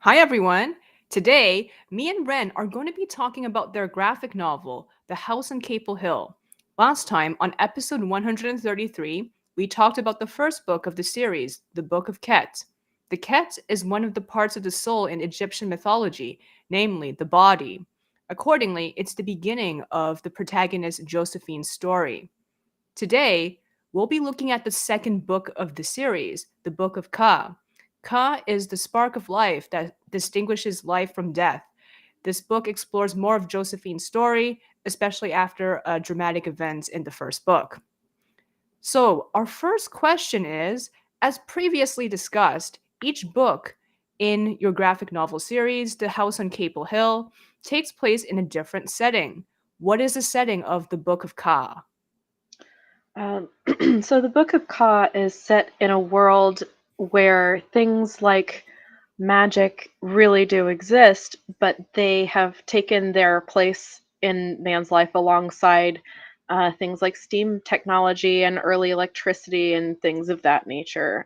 Hi, everyone. Today, me and Wren are going to be talking about their graphic novel, The House on Caple Hill. Last time, on episode 133, we talked about the first book of the series, the Book of Khet. The Khet is one of the parts of the soul in Egyptian mythology, namely the body. Accordingly, it's the beginning of the protagonist Josefin's story. Today, we'll be looking at the second book of the series, the Book of Ka. Ka is the spark of life that distinguishes life from death. This book explores more of Josephine's story, especially after dramatic events in the first book. So, our first question is, as previously discussed, each book in your graphic novel series, The House on Caple Hill, takes place in a different setting. What is the setting of the Book of Ka? Um, so the Book of Ka is set in a world where things like magic really do exist, but they have taken their place in man's life alongside things like steam technology and early electricity and things of that nature.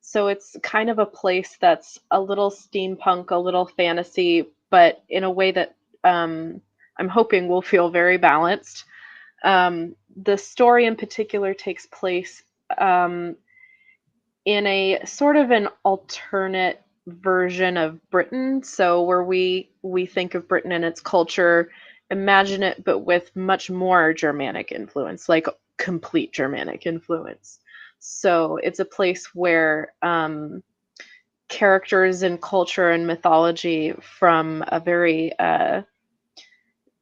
So it's kind of a place that's a little steampunk, a little fantasy, but in a way that I'm hoping will feel very balanced. The story in particular takes place um, in a sort of an alternate version of Britain. So where we think of Britain and its culture, imagine it, but with much more Germanic influence, like complete Germanic influence. So it's a place where characters and culture and mythology from a very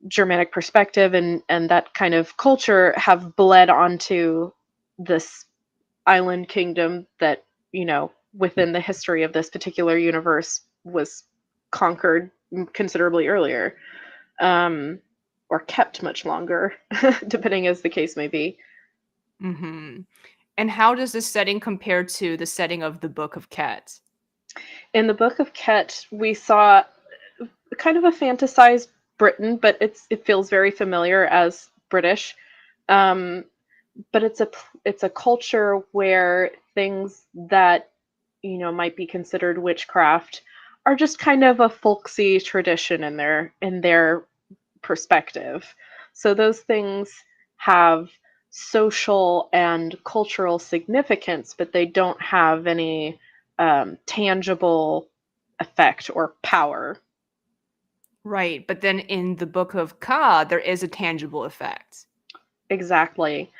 Germanic perspective and that kind of culture have bled onto this island kingdom that, within the history of this particular universe was conquered considerably earlier, um, or kept much longer, depending as the case may be. Mm-hmm. And how does this setting compare to the setting of the Book of Khet? In the Book of Khet, we saw kind of a fantasized Britain, but it feels very familiar as British. Um, but it's a culture where things that might be considered witchcraft are just kind of a folksy tradition in their perspective. So those things have social and cultural significance, but they don't have any tangible effect or power. Right, but then in the Book of Ka, there is a tangible effect. Exactly.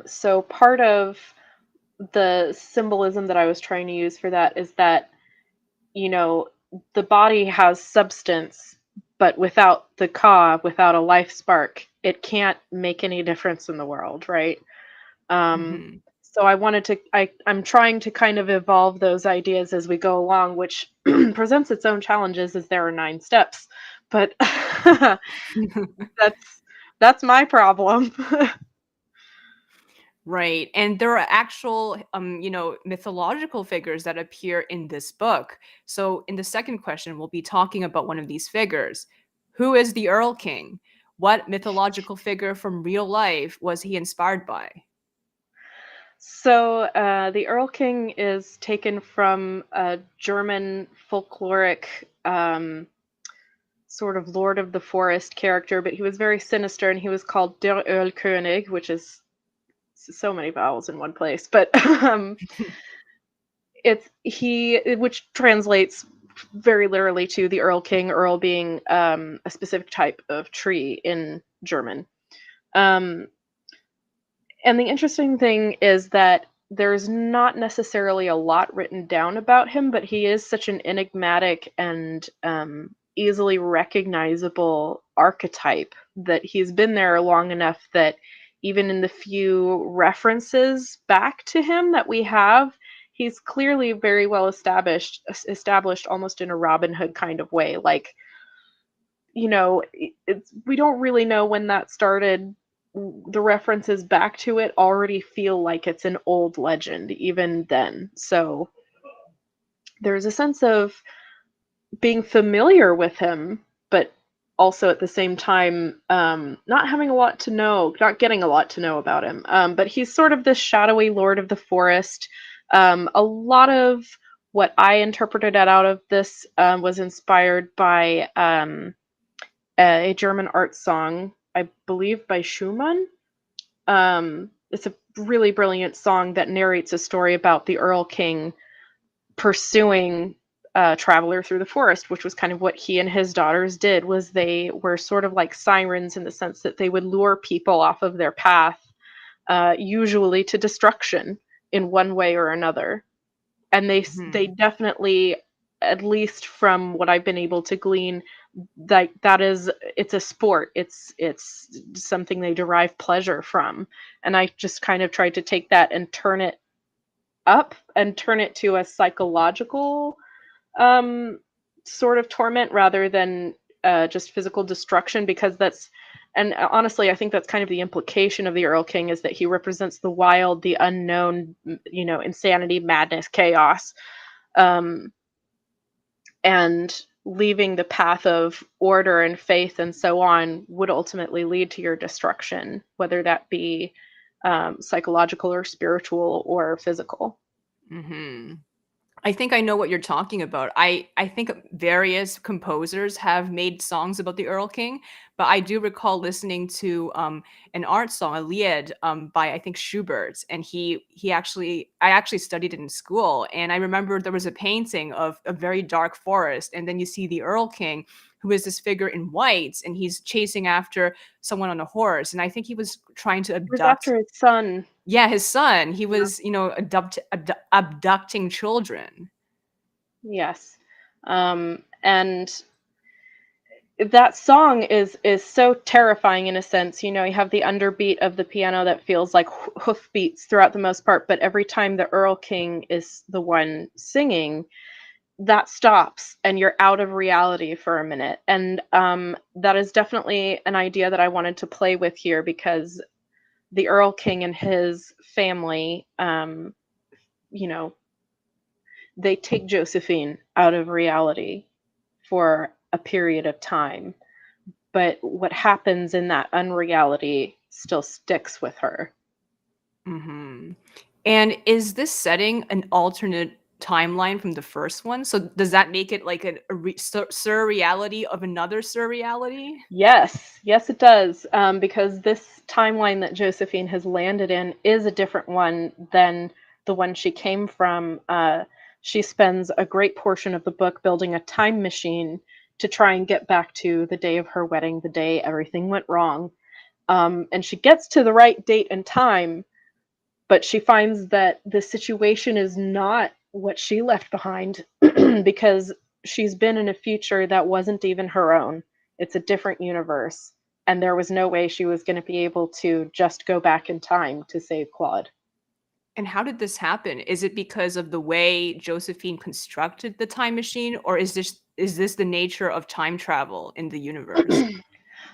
So part of the symbolism that I was trying to use for that is that, you know, the body has substance, but without the ka, without a life spark, it can't make any difference in the world, right? Um, Mm-hmm. so I'm trying to kind of evolve those ideas as we go along, which presents its own challenges as there are 9 steps. But that's that's my problem. Right, and there are actual, mythological figures that appear in this book. So, in the second question, we'll be talking about one of these figures. Who is the Earl King? What mythological figure from real life was he inspired by? So the Erlking is taken from a German folkloric sort of Lord of the Forest character, but he was very sinister and he was called Der Erlkönig, which is so many vowels in one place. But which translates very literally to the Earl King, Earl being a specific type of tree in German. Um, And the interesting thing is that there's not necessarily a lot written down about him, but he is such an enigmatic and easily recognizable archetype that he's been there long enough that even in the few references back to him that we have, he's clearly very well established almost in a Robin Hood kind of way. Like, we don't really know when that started. The references back to it already feel like it's an old legend even then. So there's a sense of being familiar with him, but also at the same time not having a lot to know, not getting a lot to know about him. But he's sort of this shadowy lord of the forest. A lot of what I interpreted out of this was inspired by a German art song, I believe by Schumann. It's a really brilliant song that narrates a story about the Earl King pursuing a traveler through the forest, which was kind of what he and his daughters did. Was they were sort of like sirens in the sense that they would lure people off of their path, usually to destruction in one way or another. And they Hmm. definitely, at least from what I've been able to glean, that is, it's a sport. It's something they derive pleasure from. And I just kind of tried to take that and turn it up and turn it to a psychological um sort of torment rather than just physical destruction, because that's, and honestly I think that's kind of the implication of the Earl King, is that he represents the wild, the unknown, insanity, madness, chaos, um and leaving the path of order and faith and so on would ultimately lead to your destruction, whether that be psychological or spiritual or physical. Hmm. I think I know what you're talking about. I think various composers have made songs about the Earl King, but I do recall listening to an art song, a Lied, by I think Schubert, and he actually I actually studied it in school, and I remember there was a painting of a very dark forest, and then you see the Earl King, who is this figure in white, and he's chasing after someone on a horse, and I think he was trying to It was abduct. after his son. Yeah, his son. He Yeah. was, abducting children. Yes. And that song is so terrifying in a sense. You have the underbeat of the piano that feels like hoof beats throughout the most part, but every time the Earl King is the one singing, that stops and you're out of reality for a minute. And that is definitely an idea that I wanted to play with here, because the Earl King and his family, you know, they take Josephine out of reality for a period of time. But what happens in that unreality still sticks with her. Mhm. And is this setting an alternate timeline from the first one? So does that make it like a surreality of another surreality? Yes, yes, it does. Because this timeline that Josephine has landed in is a different one than the one she came from. She spends a great portion of the book building a time machine to try and get back to the day of her wedding, the day everything went wrong. And she gets to the right date and time, but she finds that the situation is not what she left behind because she's been in a future that wasn't even her own. It's a different universe. And there was no way she was going to be able to just go back in time to save Claude. And how did this happen? Is it because of the way Josephine constructed the time machine, or is this the nature of time travel in the universe?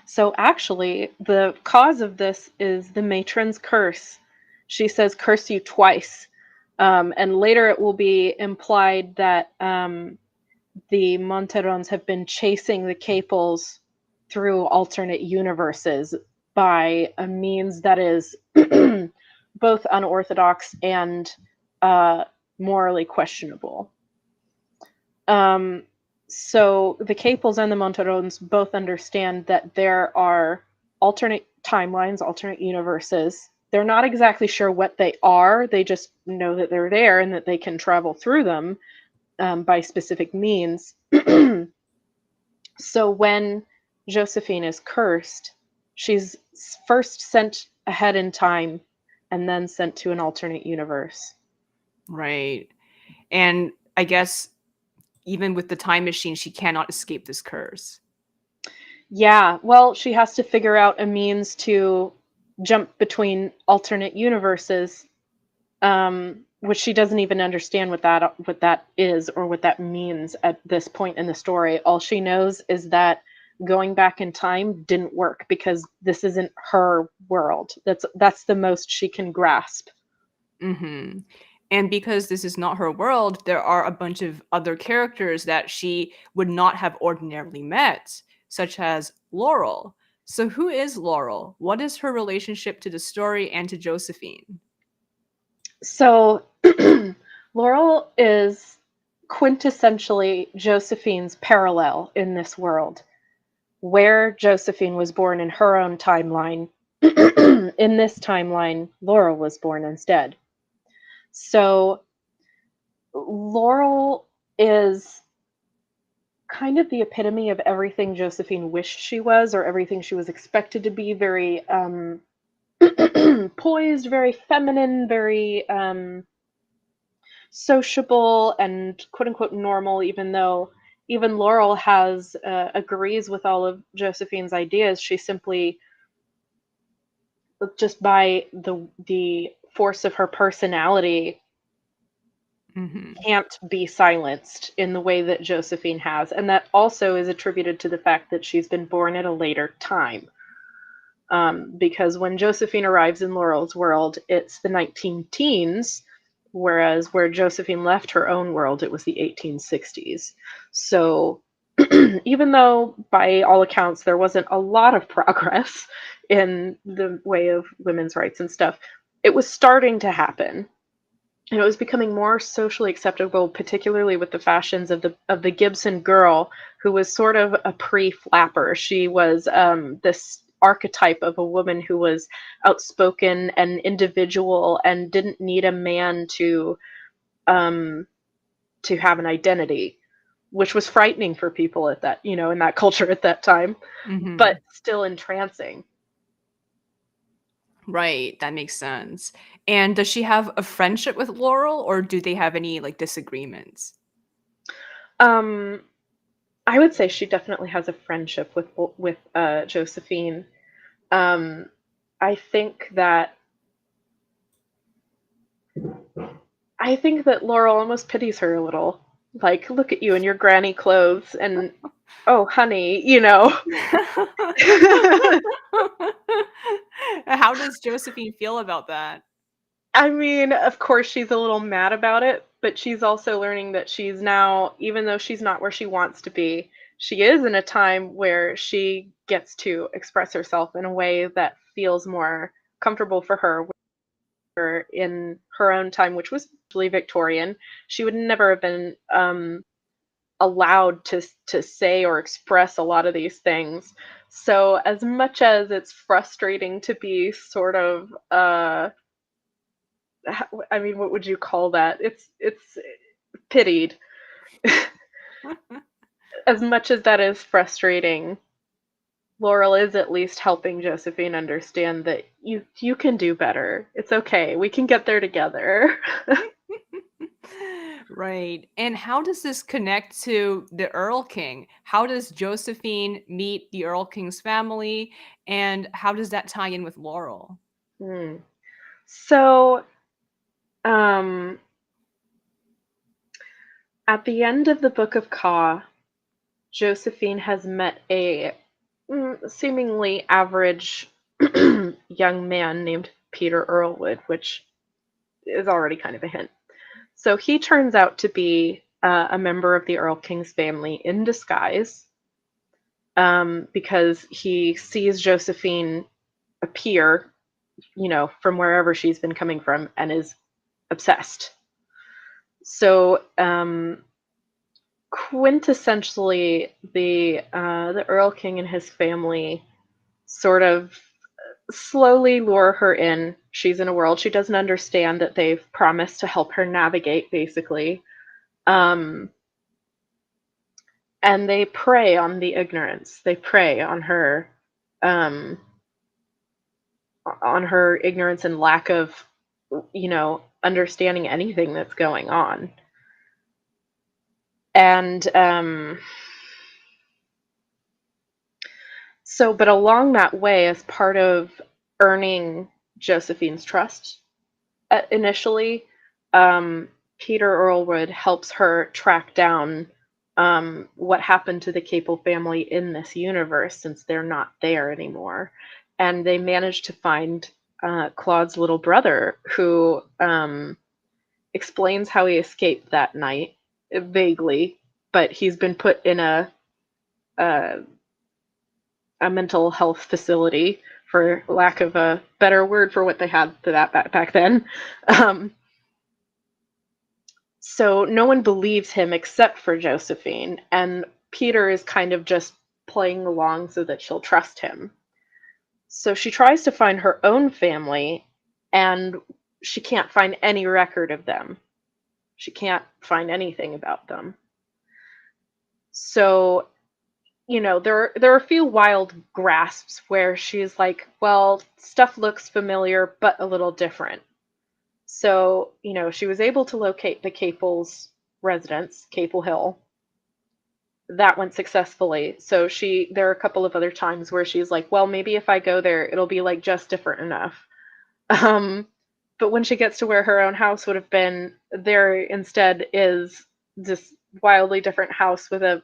So, actually, the cause of this is the matron's curse. She says, "Curse you twice." And later it will be implied that the Monterons have been chasing the Caples through alternate universes by a means that is both unorthodox and uh, morally questionable. Um, so the Caples and the Monterons both understand that there are alternate timelines, alternate universes. They're not exactly sure what they are. They just know that they're there and that they can travel through them by specific means. So when Josephine is cursed, she's first sent ahead in time and then sent to an alternate universe. Right. And I guess even with the time machine, she cannot escape this curse. Yeah, well, she has to figure out a means to jump between alternate universes, which she doesn't even understand what that is or what that means at this point in the story. All she knows is that going back in time didn't work because this isn't her world. That's the most she can grasp. Mhm. And because this is not her world, there are a bunch of other characters that she would not have ordinarily met, such as Laurel. So who is Laurel? What is her relationship to the story and to Josephine? So Laurel is quintessentially Josephine's parallel in this world, where Josephine was born in her own timeline. In this timeline, Laurel was born instead. So Laurel is kind of the epitome of everything Josephine wished she was, or everything she was expected to be. Very poised, very feminine, very sociable, and quote unquote normal, even though even Laurel has agrees with all of Josephine's ideas. She simply, just by the force of her personality, Hmm. can't be silenced in the way that Josephine has. And that also is attributed to the fact that she's been born at a later time. Because when Josephine arrives in Laurel's world, it's the 19 teens, whereas where Josephine left her own world, it was the 1860s. So even though, by all accounts, there wasn't a lot of progress in the way of women's rights and stuff, it was starting to happen. And it was becoming more socially acceptable, particularly with the fashions of the Gibson girl, who was sort of a pre-flapper. She was this archetype of a woman who was outspoken and individual and didn't need a man um, to have an identity, which was frightening for people at that, in that culture at that time, but Hmm. still entrancing. Right, that makes sense. And does she have a friendship with Laurel, or do they have any like disagreements? Um, I would say she definitely has a friendship with Josephine. Um, I think that I think that Laurel almost pities her a little. Like, look at you in your granny clothes, and oh, honey. How does Josephine feel about that? I mean, of course, she's a little mad about it, but she's also learning that she's now, even though she's not where she wants to be, she is in a time where she gets to express herself in a way that feels more comfortable for her. Where in her own time, which was usually Victorian, she would never have been allowed to say or express a lot of these things. So as much as it's frustrating to be sort of I mean, what would you call that? It's pitied. As much as that is frustrating, Laurel is at least helping Josephine understand that you can do better. It's okay. We can get there together. Right. And how does this connect to the Earl King? How does Josephine meet the Earl King's family? And how does that tie in with Laurel? Hmm. So, um, at the end of the Book of Khet, Josephine has met a seemingly average young man named Peter Earlwood, which is already kind of a hint. So he turns out to be a member of the Earl King's family in disguise, because he sees Josephine appear, from wherever she's been coming from, and is obsessed. So quintessentially, the Earl King and his family sort of slowly lure her in. She's in a world she doesn't understand that they've promised to help her navigate, basically. Um, and they prey on the ignorance. They prey um, on her ignorance and lack of, understanding anything that's going on. And so, but along that way, as part of earning Josephine's trust, initially, um, Peter Earlwood helps her track down what happened to the Caple family in this universe, since they're not there anymore. And they manage to find Claude's little brother, who explains how he escaped that night, vaguely, but he's been put in a, a mental health facility, for lack of a better word for what they had for that back then. Um, So no one believes him except for Josephine, and Peter is kind of just playing along so that she'll trust him. So she tries to find her own family, and she can't find any record of them. She can't find anything about them. So, there are a few wild grasps where she's like, well, stuff looks familiar but a little different. So, she was able to locate the Capel's residence, Caple Hill. That went successfully. So there are a couple of other times where she's like, well, maybe if I go there, it'll be like just different enough. Um, but when she gets to where her own house would have been, there instead is this wildly different house with a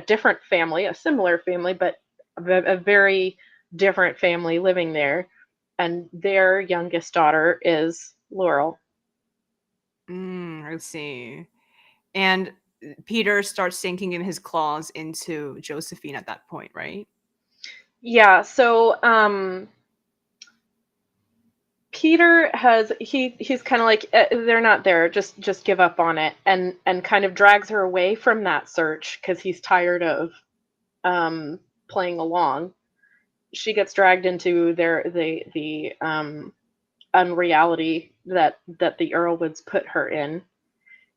different family, a similar family, but a very different family living there. And their youngest daughter is Laurel. I see. And Peter starts sinking in his claws into Josephine at that point, right? Yeah, so Peter he's kind of like, they're not there, just give up on it, and kind of drags her away from that search because he's tired of playing along. She gets dragged into the unreality that the Earlwoods put her in,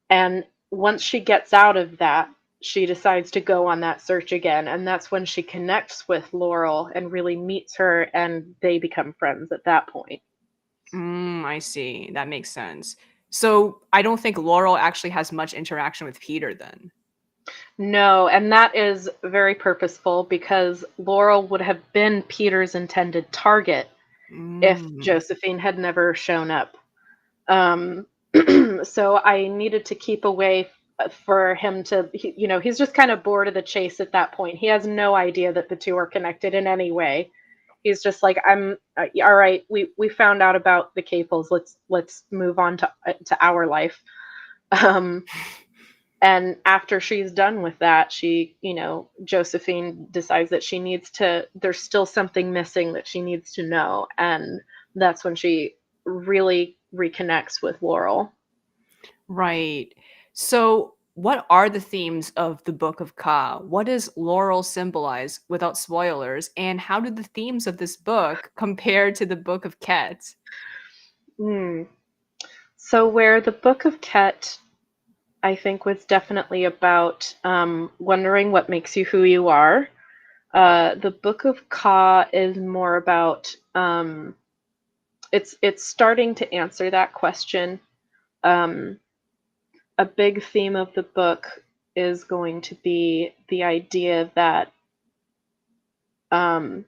and once she gets out of that, she decides to go on that search again, and that's when she connects with Laurel and really meets her, and they become friends at that point. I see. That makes sense. So I don't think Laurel actually has much interaction with Peter then. No, and that is very purposeful because Laurel would have been Peter's intended target if Mm. Josephine had never shown up. Um, so I needed to keep away for him to, he's just kind of bored of the chase at that point. He has no idea that the two are connected in any way. He's just like, I'm all right. We found out about the Caples. Let's move on to our life. Um, and after she's done with that, Josephine decides that there's still something missing that she needs to know, and that's when she really reconnects with Laurel. Right. So what are the themes of the Book of Ka? What does Laurel symbolize without spoilers? And how do the themes of this book compare to the Book of Khet? Hmm. So where the Book of Khet, I think, was definitely about wondering what makes you who you are. The Book of Ka is more about it's starting to answer that question. Um, a big theme of the book is going to be the idea that um,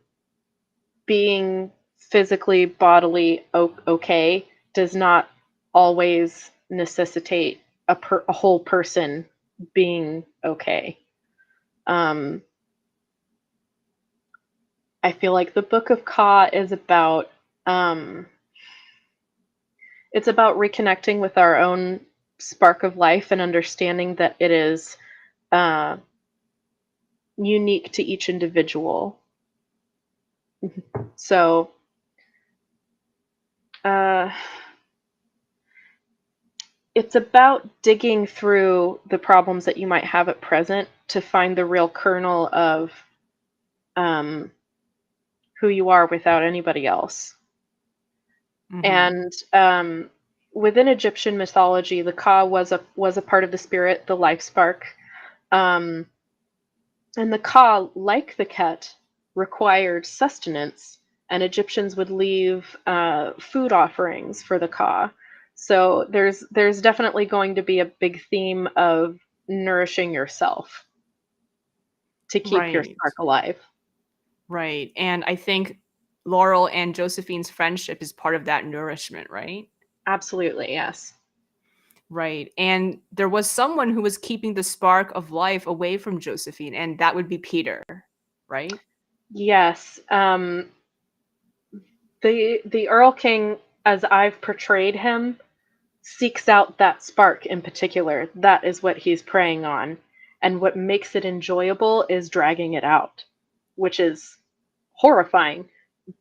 being physically, bodily okay does not always necessitate a whole person being okay. Um, I feel like the Book of Ka is about um, it's about reconnecting with our own spark of life and understanding that it is uh, unique to each individual. So, uh, it's about digging through the problems that you might have at present to find the real kernel of um, who you are without anybody else. Hmm. And within Egyptian mythology, the Ka was a part of the spirit, the life spark. Um, and the Ka, like the Ket, required sustenance, and Egyptians would leave food offerings for the Ka. So there's definitely going to be a big theme of nourishing yourself to keep your Right. spark alive. Right. And I think Laurel and Josephine's friendship is part of that nourishment, right? Absolutely, yes. Right. And there was someone who was keeping the spark of life away from Josephine, and that would be Peter, right? Yes. The Earl King, as I've portrayed him, seeks out that spark in particular. That is what he's preying on. And what makes it enjoyable is dragging it out, which is horrifying.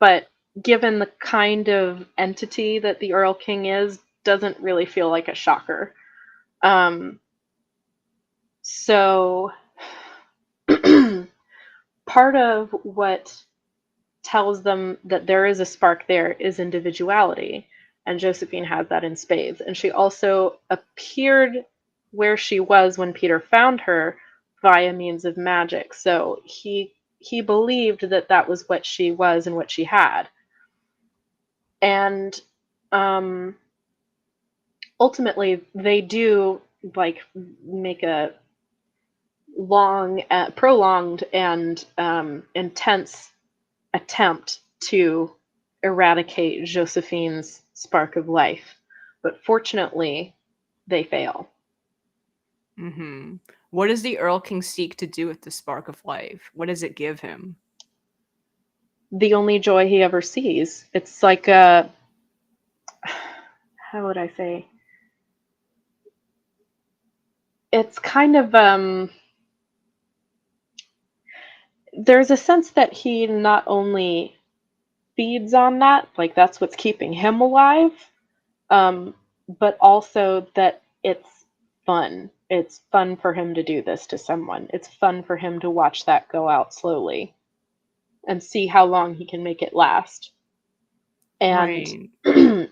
But given the kind of entity that the Earl King is, doesn't really feel like a shocker. Um, so part of what tells them that there is a spark there is individuality. And Josephine has that in spades. And she also appeared where she was when Peter found her via means of magic. So he believed that that was what she was and what she had. And um, ultimately, they do like make a long, prolonged, and intense attempt to eradicate Josephine's spark of life. But fortunately, they fail. Mm-hmm. What does the Earl King seek to do with the spark of life? What does it give him? The only joy he ever sees. It's like a, how would I say? It's kind of, there's a sense that he not only feeds on that, like that's what's keeping him alive, um, but also that it's fun. It's fun for him to do this to someone. It's fun for him to watch that go out slowly and see how long he can make it last. And Right.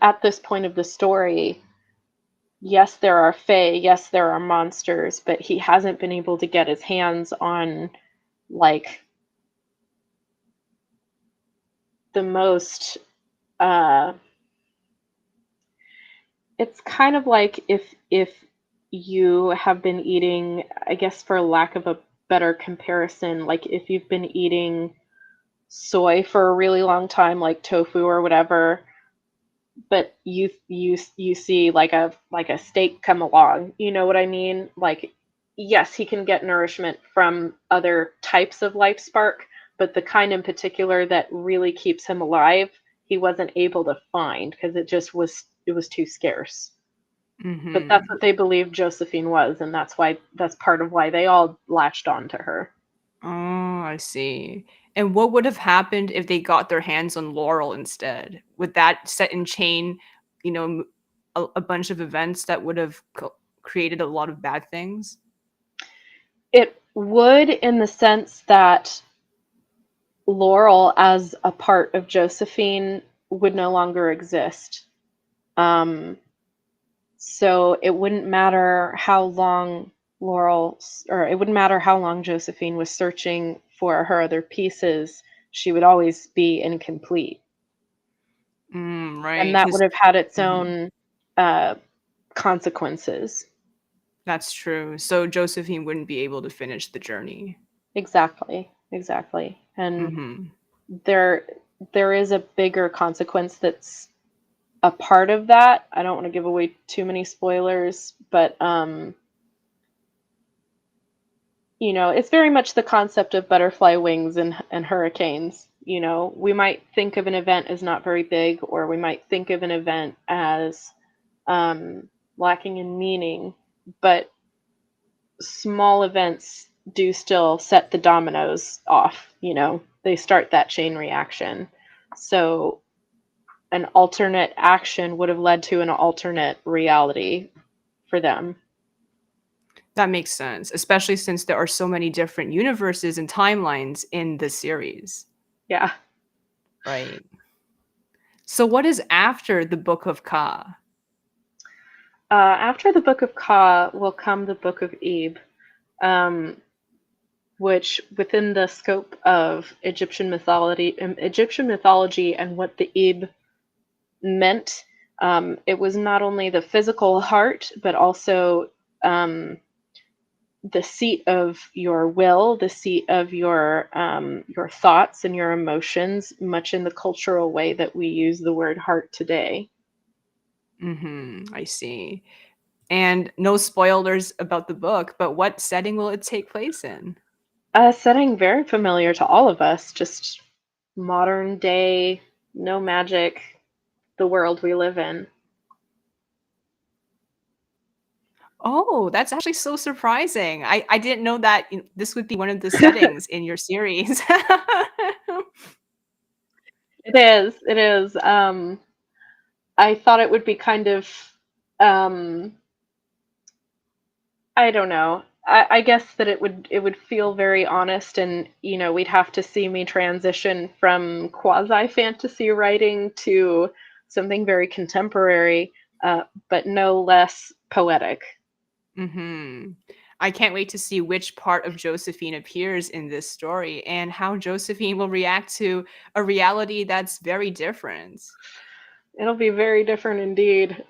at this point of the story, yes, there are fae, yes, there are monsters, but he hasn't been able to get his hands on like the most uh it's kind of like if you have been eating, I guess for lack of a better comparison, like if you've been eating soy for a really long time, like tofu or whatever, but you see like a steak come along, you know what I mean? Like, yes, he can get nourishment from other types of life spark, but the kind in particular that really keeps him alive, he wasn't able to find because it was too scarce. But that's Mm-hmm. what they believed Josephine was, and that's part of why they all latched on to her. Oh, I see. And what would have happened if they got their hands on Laurel instead? Would that set in chain, a bunch of events that would have created a lot of bad things? It would, in the sense that Laurel as a part of Josephine would no longer exist. Um, so it wouldn't matter how long or it wouldn't matter how long Josephine was searching for her other pieces, she would always be incomplete. And Right. that would Because have had its own uh, consequences. that's true. So Josephine wouldn't be able to finish the journey. Exactly, exactly. And Mm-hmm. there there is a bigger consequence that's a part of that. I don't want to give away too many spoilers, but it's very much the concept of butterfly wings and hurricanes. We might think of an event as not very big, or we might think of an event as um, lacking in meaning, but small events do still set the dominoes off. They start that chain reaction. So an alternate action would have led to an alternate reality for them. That makes sense, especially since there are so many different universes and timelines in the series, Yeah. right? So what is after the Book of Ka? After the Book of Ka will come the Book of Ib, um, which, within the scope of Egyptian mythology and what the Ib meant, it was not only the physical heart, but also um, the seat of your will, the seat of your thoughts and your emotions, much in the cultural way that we use the word heart today. Mm-hmm. I see. And no spoilers about the book, but what setting will it take place in? A setting very familiar to all of us, just modern day, no magic, the world we live in. Oh, that's actually so surprising. I didn't know that this would be one of the settings in your series. It is. It is. I thought it would be kind of um, I don't know. I guess that it would feel very honest, and we'd have to see me transition from quasi fantasy writing to something very contemporary, but no less poetic. Mhm. I can't wait to see which part of Josephine appears in this story and how Josephine will react to a reality that's very different. It'll be very different indeed.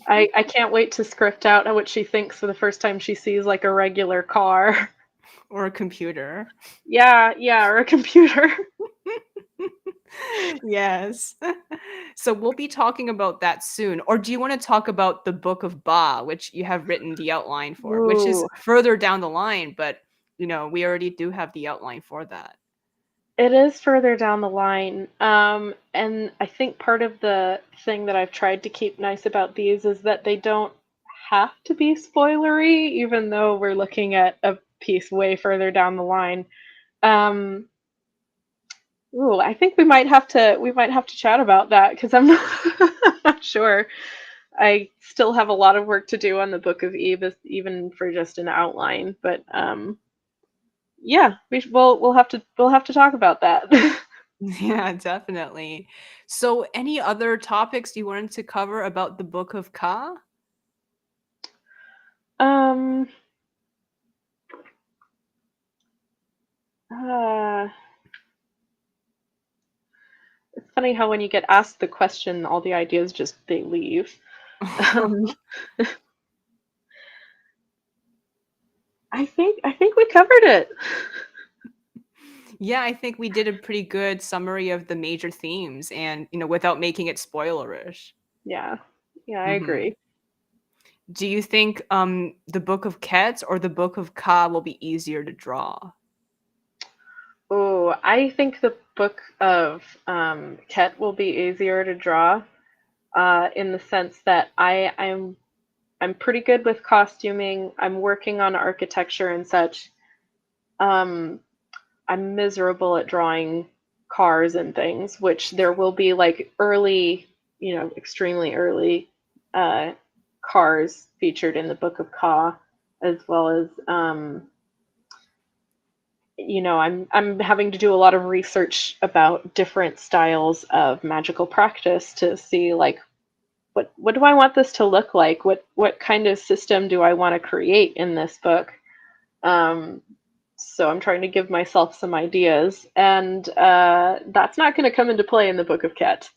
I can't wait to script out what she thinks for the first time she sees like a regular car. Or a computer. Yeah, yeah, or a computer. Yes. So we'll be talking about that soon. Or do you want to talk about the Book of Ba, which you have written the outline for, which is Ooh, further down the line, but we already do have the outline for that. it is further down the line. And I think part of the thing that I've tried to keep nice about these is that they don't have to be spoilery, even though we're looking at a piece way further down the line. Um, ooh, I think we might have to chat about that because I'm not, not sure. I still have a lot of work to do on the Book of Eve, even for just an outline. But yeah, we'll have to talk about that. Yeah, definitely. So any other topics you wanted to cover about the Book of Ka? um, uh, it's funny how when you get asked the question, all the ideas just they leave. Um, I think we covered it. Yeah, I think we did a pretty good summary of the major themes and, without making it spoilerish. Yeah, yeah, I Mhm. agree. Do you think the Book of Khet or the Book of Ka will be easier to draw? Oh, I think the Book of Ket will be easier to draw, in the sense that I'm pretty good with costuming. I'm working on architecture and such. Um, I'm miserable at drawing cars and things, which there will be like early, extremely early uh, cars featured in the Book of Ka, as well as I'm having to do a lot of research about different styles of magical practice to see like what do I want this to look like? What kind of system do I want to create in this book? Um, so I'm trying to give myself some ideas, and that's not going to come into play in the Book of Ket.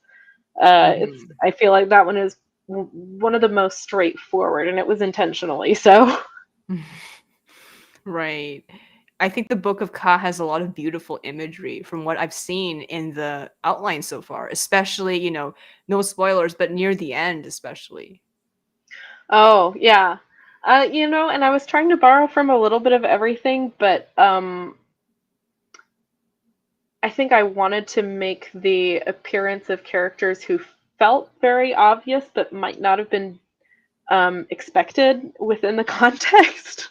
It's Mhm. I feel like that one is one of the most straightforward, and it was intentionally so. Right. I think the Book of Ka has a lot of beautiful imagery from what I've seen in the outline so far, especially, no spoilers, but near the end, especially. Oh yeah, and I was trying to borrow from a little bit of everything, but I think I wanted to make the appearance of characters who felt very obvious, but might not have been expected within the context.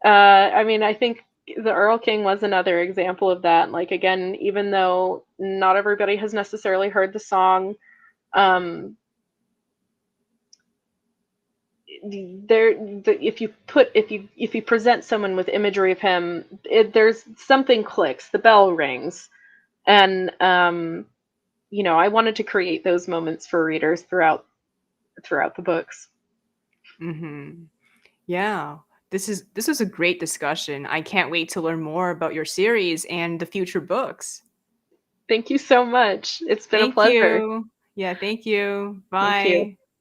I mean, I think the Earl King was another example of that. Like, again, even though not everybody has necessarily heard the song, um, if you present someone with imagery of him, there's something clicks, the bell rings, and I wanted to create those moments for readers throughout the books. Mhm. Yeah. This is a great discussion. I can't wait to learn more about your series and the future books. Thank you so much. It's been a Thank pleasure. you. Yeah, thank you. Thank you. Bye.